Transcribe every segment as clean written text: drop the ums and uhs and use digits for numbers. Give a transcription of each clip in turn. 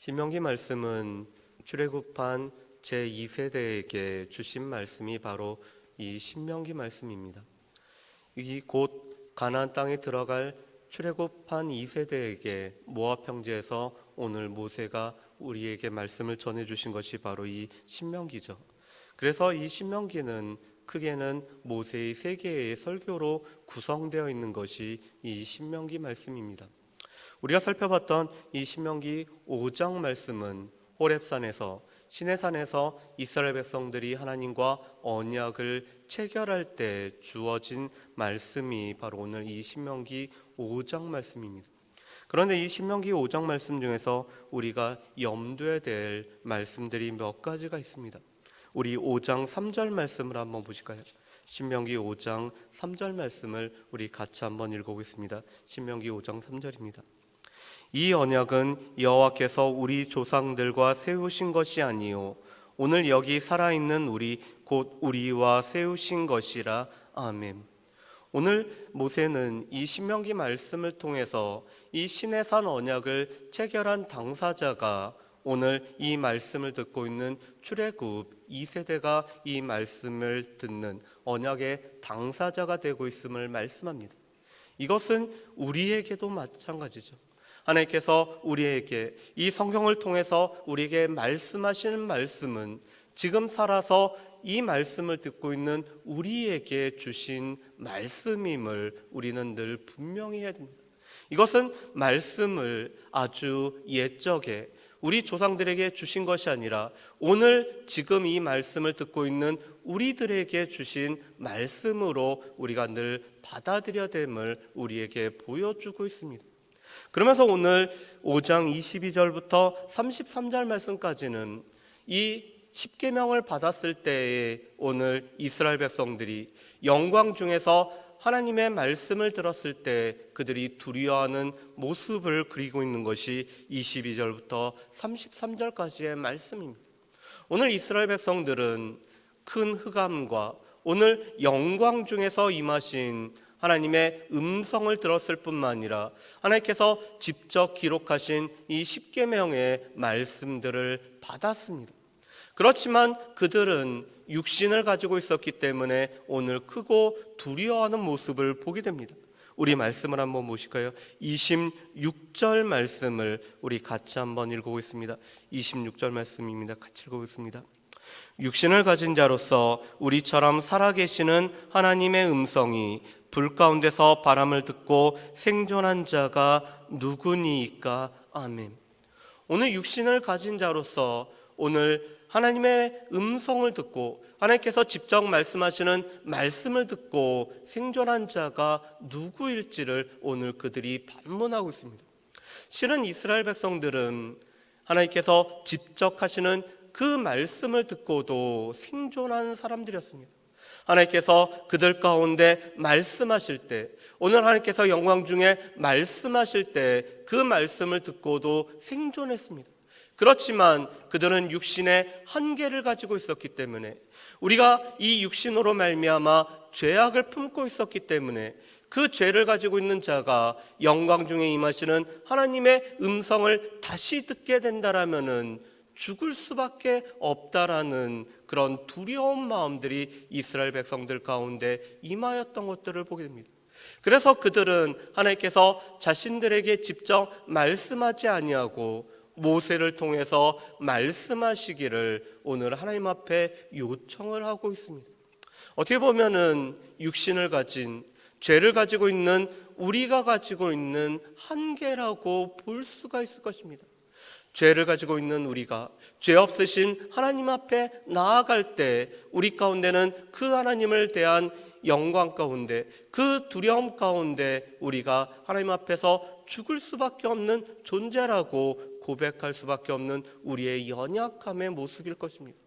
신명기 말씀은 출애굽한 제2세대에게 주신 말씀이 바로 이 신명기 말씀입니다. 이 곧 가나안 땅에 들어갈 출애굽한 2세대에게 모압 평지에서 오늘 모세가 우리에게 말씀을 전해주신 것이 바로 이 신명기죠. 그래서 이 신명기는 크게는 모세의 세 개의 설교로 구성되어 있는 것이 이 신명기 말씀입니다. 우리가 살펴봤던 이 신명기 5장 말씀은 호렙산에서 시내산에서 이스라엘 백성들이 하나님과 언약을 체결할 때 주어진 말씀이 바로 오늘 이 신명기 5장 말씀입니다. 그런데 이 신명기 5장 말씀 중에서 우리가 염두에 될 말씀들이 몇 가지가 있습니다. 우리 5장 3절 말씀을 한번 보실까요? 신명기 5장 3절 말씀을 우리 같이 한번 읽어보겠습니다. 신명기 5장 3절입니다. 이 언약은 여호와께서 우리 조상들과 세우신 것이 아니요 오늘 여기 살아있는 우리 곧 우리와 세우신 것이라. 아멘. 오늘 모세는 이 신명기 말씀을 통해서 이 시내산 언약을 체결한 당사자가 오늘 이 말씀을 듣고 있는 출애굽 2세대가 이 말씀을 듣는 언약의 당사자가 되고 있음을 말씀합니다. 이것은 우리에게도 마찬가지죠. 하나님께서 우리에게 이 성경을 통해서 우리에게 말씀하시는 말씀은 지금 살아서 이 말씀을 듣고 있는 우리에게 주신 말씀임을 우리는 늘 분명히 해야 됩니다. 이것은 말씀을 아주 옛적에 우리 조상들에게 주신 것이 아니라 오늘 지금 이 말씀을 듣고 있는 우리들에게 주신 말씀으로 우리가 늘 받아들여야 됨을 우리에게 보여주고 있습니다. 그러면서 오늘 5장 22절부터 33절 말씀까지는 이 십계명을 받았을 때에 오늘 이스라엘 백성들이 영광 중에서 하나님의 말씀을 들었을 때 그들이 두려워하는 모습을 그리고 있는 것이 22절부터 33절까지의 말씀입니다. 오늘 이스라엘 백성들은 큰 흑암과 오늘 영광 중에서 임하신 하나님의 음성을 들었을 뿐만 아니라 하나님께서 직접 기록하신 이 십계명의 말씀들을 받았습니다. 그렇지만 그들은 육신을 가지고 있었기 때문에 오늘 크고 두려워하는 모습을 보게 됩니다. 우리 말씀을 한번 보실까요? 26절 말씀을 우리 같이 한번 읽어보겠습니다. 26절 말씀입니다. 같이 읽어보겠습니다. 육신을 가진 자로서 우리처럼 살아계시는 하나님의 음성이 불 가운데서 바람을 듣고 생존한 자가 누구니이까. 아멘. 오늘 육신을 가진 자로서 오늘 하나님의 음성을 듣고 하나님께서 직접 말씀하시는 말씀을 듣고 생존한 자가 누구일지를 오늘 그들이 반문하고 있습니다. 실은 이스라엘 백성들은 하나님께서 직접 하시는 그 말씀을 듣고도 생존한 사람들이었습니다. 하나님께서 그들 가운데 말씀하실 때 오늘 하나님께서 영광 중에 말씀하실 때 그 말씀을 듣고도 생존했습니다. 그렇지만 그들은 육신의 한계를 가지고 있었기 때문에 우리가 이 육신으로 말미암아 죄악을 품고 있었기 때문에 그 죄를 가지고 있는 자가 영광 중에 임하시는 하나님의 음성을 다시 듣게 된다라면은 죽을 수밖에 없다라는 그런 두려운 마음들이 이스라엘 백성들 가운데 임하였던 것들을 보게 됩니다. 그래서 그들은 하나님께서 자신들에게 직접 말씀하지 아니하고 모세를 통해서 말씀하시기를 오늘 하나님 앞에 요청을 하고 있습니다. 어떻게 보면은 육신을 가진 죄를 가지고 있는 우리가 가지고 있는 한계라고 볼 수가 있을 것입니다. 죄를 가지고 있는 우리가 죄 없으신 하나님 앞에 나아갈 때 우리 가운데는 그 하나님을 대한 영광 가운데 그 두려움 가운데 우리가 하나님 앞에서 죽을 수밖에 없는 존재라고 고백할 수밖에 없는 우리의 연약함의 모습일 것입니다.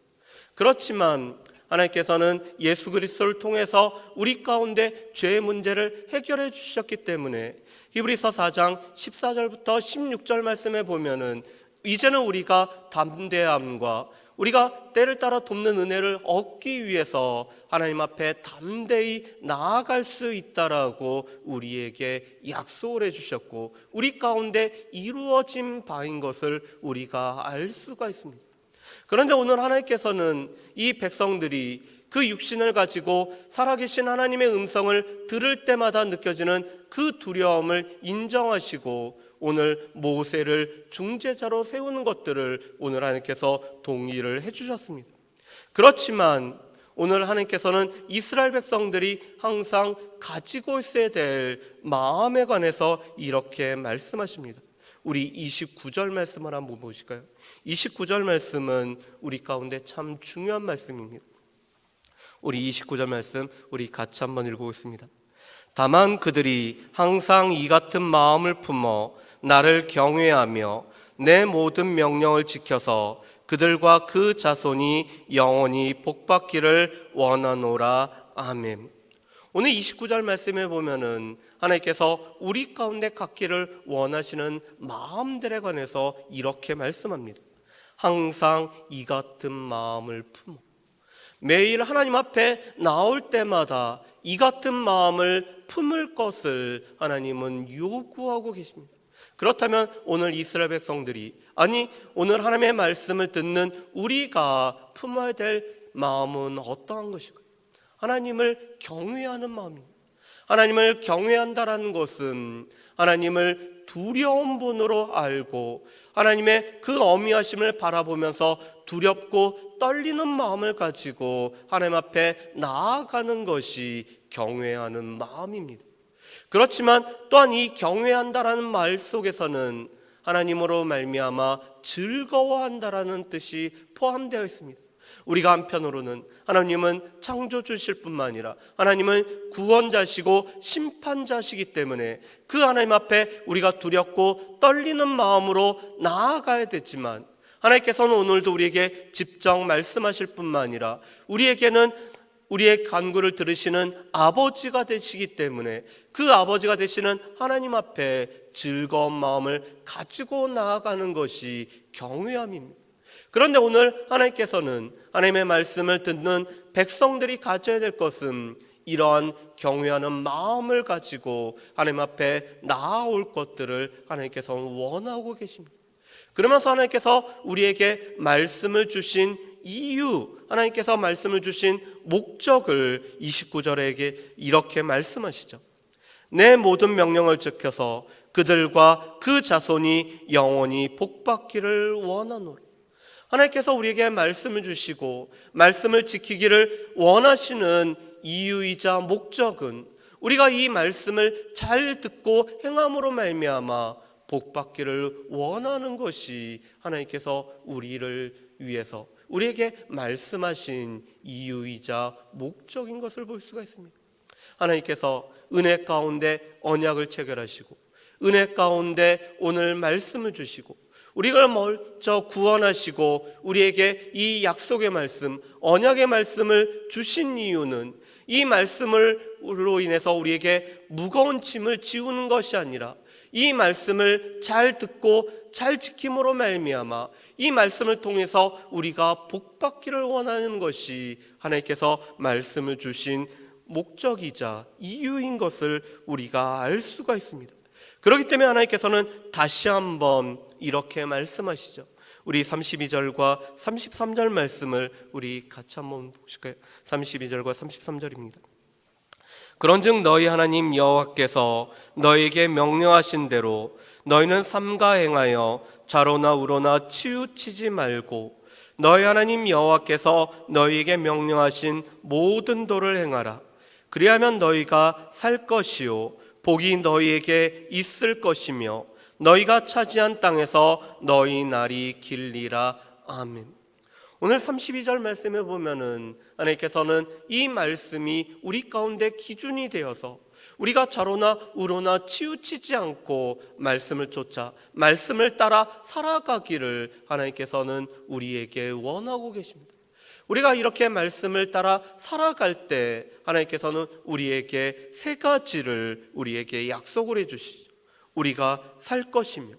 그렇지만 하나님께서는 예수 그리스도를 통해서 우리 가운데 죄의 문제를 해결해 주셨기 때문에 히브리서 4장 14절부터 16절 말씀에 보면은 이제는 우리가 담대함과 우리가 때를 따라 돕는 은혜를 얻기 위해서 하나님 앞에 담대히 나아갈 수 있다라고 우리에게 약속을 해주셨고, 우리 가운데 이루어진 바인 것을 우리가 알 수가 있습니다. 그런데 오늘 하나님께서는 이 백성들이 그 육신을 가지고 살아계신 하나님의 음성을 들을 때마다 느껴지는 그 두려움을 인정하시고 오늘 모세를 중재자로 세우는 것들을 오늘 하나님께서 동의를 해주셨습니다. 그렇지만 오늘 하나님께서는 이스라엘 백성들이 항상 가지고 있어야 될 마음에 관해서 이렇게 말씀하십니다. 우리 29절 말씀을 한번 보실까요? 29절 말씀은 우리 가운데 참 중요한 말씀입니다. 우리 29절 말씀 우리 같이 한번 읽어보겠습니다. 다만 그들이 항상 이 같은 마음을 품어 나를 경외하며 내 모든 명령을 지켜서 그들과 그 자손이 영원히 복받기를 원하노라. 아멘. 오늘 29절 말씀에 보면은 하나님께서 우리 가운데 갖기를 원하시는 마음들에 관해서 이렇게 말씀합니다. 항상 이 같은 마음을 품어. 매일 하나님 앞에 나올 때마다 이 같은 마음을 품을 것을 하나님은 요구하고 계십니다. 그렇다면 오늘 이스라엘 백성들이, 아니 오늘 하나님의 말씀을 듣는 우리가 품어야 될 마음은 어떠한 것일까요? 하나님을 경외하는 마음입니다. 하나님을 경외한다라는 것은 하나님을 두려운 분으로 알고 하나님의 그 어미하심을 바라보면서 두렵고 떨리는 마음을 가지고 하나님 앞에 나아가는 것이 경외하는 마음입니다. 그렇지만 또한 이 경외한다라는 말 속에서는 하나님으로 말미암아 즐거워한다라는 뜻이 포함되어 있습니다. 우리가 한편으로는 하나님은 창조주실 뿐만 아니라 하나님은 구원자시고 심판자시기 때문에 그 하나님 앞에 우리가 두렵고 떨리는 마음으로 나아가야 되지만, 하나님께서는 오늘도 우리에게 직접 말씀하실 뿐만 아니라 우리에게는 우리의 간구를 들으시는 아버지가 되시기 때문에 그 아버지가 되시는 하나님 앞에 즐거운 마음을 가지고 나아가는 것이 경외함입니다. 그런데 오늘 하나님께서는 하나님의 말씀을 듣는 백성들이 가져야 될 것은 이러한 경외하는 마음을 가지고 하나님 앞에 나아올 것들을 하나님께서는 원하고 계십니다. 그러면서 하나님께서 우리에게 말씀을 주신 이유, 하나님께서 말씀을 주신 목적을 29절에게 이렇게 말씀하시죠. 내 모든 명령을 지켜서 그들과 그 자손이 영원히 복받기를 원하노라. 하나님께서 우리에게 말씀을 주시고 말씀을 지키기를 원하시는 이유이자 목적은 우리가 이 말씀을 잘 듣고 행함으로 말미암아 복받기를 원하는 것이 하나님께서 우리를 위해서 우리에게 말씀하신 이유이자 목적인 것을 볼 수가 있습니다. 하나님께서 은혜 가운데 언약을 체결하시고 은혜 가운데 오늘 말씀을 주시고 우리가 먼저 구원하시고 우리에게 이 약속의 말씀, 언약의 말씀을 주신 이유는 이 말씀으로 인해서 우리에게 무거운 짐을 지우는 것이 아니라 이 말씀을 잘 듣고 잘 지킴으로 말미암아 이 말씀을 통해서 우리가 복받기를 원하는 것이 하나님께서 말씀을 주신 목적이자 이유인 것을 우리가 알 수가 있습니다. 그렇기 때문에 하나님께서는 다시 한번 이렇게 말씀하시죠. 우리 32절과 33절 말씀을 우리 같이 한번 보실까요? 32절과 33절입니다. 그런즉 너희 하나님 여호와께서 너희에게 명령하신 대로 너희는 삼가 행하여 좌로나 우로나 치우치지 말고 너희 하나님 여호와께서 너희에게 명령하신 모든 도를 행하라. 그리하면 너희가 살 것이요 복이 너희에게 있을 것이며 너희가 차지한 땅에서 너희 날이 길리라. 아멘. 오늘 32절 말씀에 보면은 하나님께서는 이 말씀이 우리 가운데 기준이 되어서 우리가 좌로나 우로나 치우치지 않고 말씀을 쫓아 말씀을 따라 살아가기를 하나님께서는 우리에게 원하고 계십니다. 우리가 이렇게 말씀을 따라 살아갈 때 하나님께서는 우리에게 세 가지를 우리에게 약속을 해주시죠. 우리가 살 것이며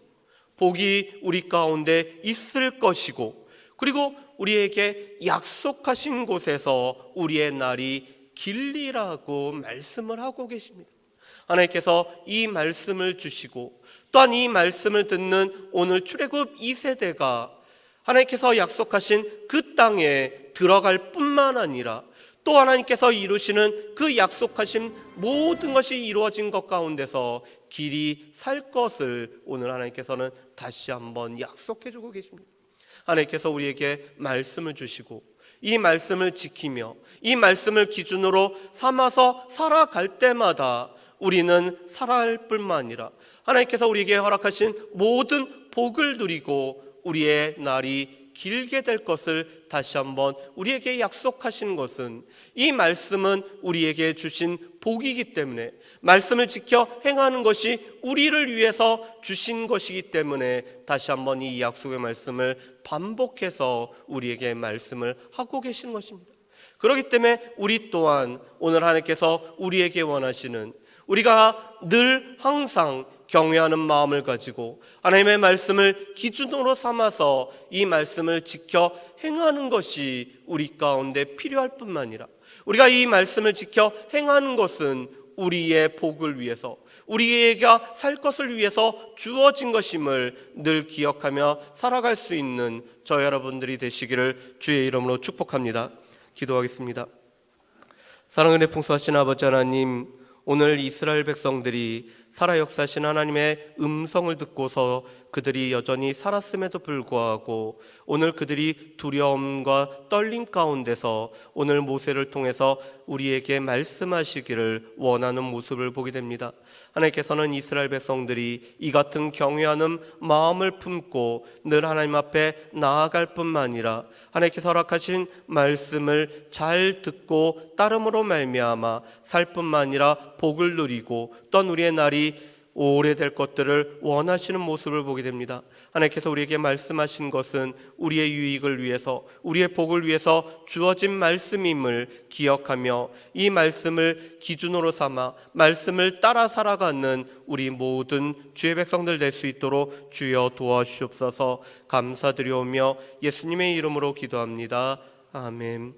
복이 우리 가운데 있을 것이고 그리고 우리에게 약속하신 곳에서 우리의 날이 길리라고 말씀을 하고 계십니다. 하나님께서 이 말씀을 주시고 또한 이 말씀을 듣는 오늘 출애굽 2세대가 하나님께서 약속하신 그 땅에 들어갈 뿐만 아니라 또 하나님께서 이루시는 그 약속하신 모든 것이 이루어진 것 가운데서 길이 살 것을 오늘 하나님께서는 다시 한번 약속해 주고 계십니다. 하나님께서 우리에게 말씀을 주시고 이 말씀을 지키며 이 말씀을 기준으로 삼아서 살아갈 때마다 우리는 살아갈 뿐만 아니라 하나님께서 우리에게 허락하신 모든 복을 누리고 우리의 날이 길게 될 것을 다시 한번 우리에게 약속하신 것은 이 말씀은 우리에게 주신 복이기 때문에 말씀을 지켜 행하는 것이 우리를 위해서 주신 것이기 때문에 다시 한번 이 약속의 말씀을 반복해서 우리에게 말씀을 하고 계신 것입니다. 그렇기 때문에 우리 또한 오늘 하나님께서 우리에게 원하시는 우리가 늘 항상 경외하는 마음을 가지고 하나님의 말씀을 기준으로 삼아서 이 말씀을 지켜 행하는 것이 우리 가운데 필요할 뿐만 아니라 우리가 이 말씀을 지켜 행하는 것은 우리의 복을 위해서 우리가 살 것을 위해서 주어진 것임을 늘 기억하며 살아갈 수 있는 저 여러분들이 되시기를 주의 이름으로 축복합니다. 기도하겠습니다. 사랑은혜 풍성하신 아버지 하나님, 오늘 이스라엘 백성들이 살아 역사하신 하나님의 음성을 듣고서 그들이 여전히 살았음에도 불구하고 오늘 그들이 두려움과 떨림 가운데서 오늘 모세를 통해서 우리에게 말씀하시기를 원하는 모습을 보게 됩니다. 하나님께서는 이스라엘 백성들이 이 같은 경외하는 마음을 품고 늘 하나님 앞에 나아갈 뿐만 아니라 하나님께서 허락하신 말씀을 잘 듣고 따름으로 말미암아 살 뿐만 아니라 복을 누리고 또한 우리의 날이 오래될 것들을 원하시는 모습을 보게 됩니다. 하나님께서 우리에게 말씀하신 것은 우리의 유익을 위해서 우리의 복을 위해서 주어진 말씀임을 기억하며 이 말씀을 기준으로 삼아 말씀을 따라 살아가는 우리 모든 주의 백성들 될 수 있도록 주여 도와주시옵소서. 감사드리오며 예수님의 이름으로 기도합니다. 아멘.